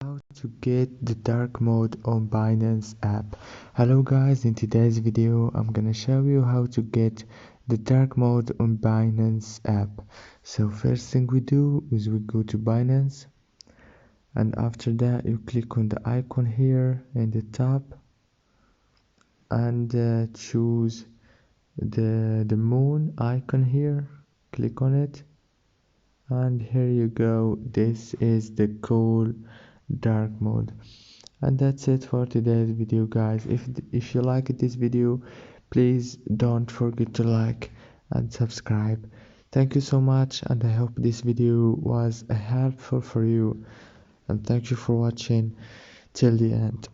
How to get the dark mode on Binance app. Hello guys, in today's video I'm gonna show you how to get the dark mode on Binance app. So first thing we do is we go to Binance, and after that you click on the icon here in the top and choose the moon icon here. Click on it, and here you go. This is the cool dark mode. And that's it for today's video, guys. If you liked this video, please don't forget to like and subscribe. Thank you so much, and I hope this video was helpful for you, and thank you for watching till the end.